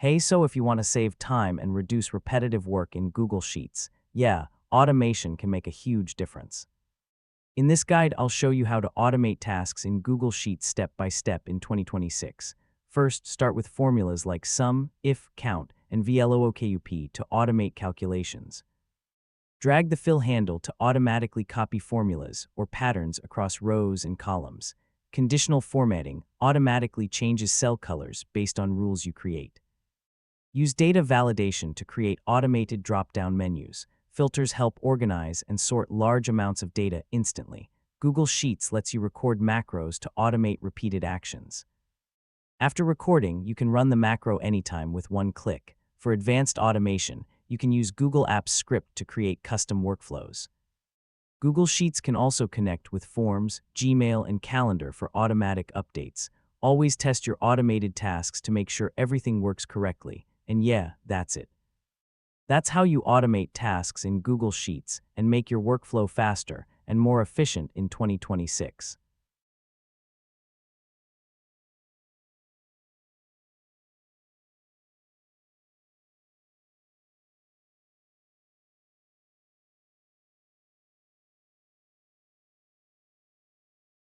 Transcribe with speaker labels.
Speaker 1: Hey, so if you want to save time and reduce repetitive work in Google Sheets, yeah, automation can make a huge difference. In this guide, I'll show you how to automate tasks in Google Sheets step by step in 2026. First, start with formulas like sum, if, count, and VLOOKUP to automate calculations. Drag the fill handle to automatically copy formulas or patterns across rows and columns. Conditional formatting automatically changes cell colors based on rules you create. Use data validation to create automated drop-down menus. Filters help organize and sort large amounts of data instantly. Google Sheets lets you record macros to automate repeated actions. After recording, you can run the macro anytime with one click. For advanced automation, you can use Google Apps Script to create custom workflows. Google Sheets can also connect with Forms, Gmail, and Calendar for automatic updates. Always test your automated tasks to make sure everything works correctly. And yeah, that's it. That's how you automate tasks in Google Sheets and make your workflow faster and more efficient in 2026.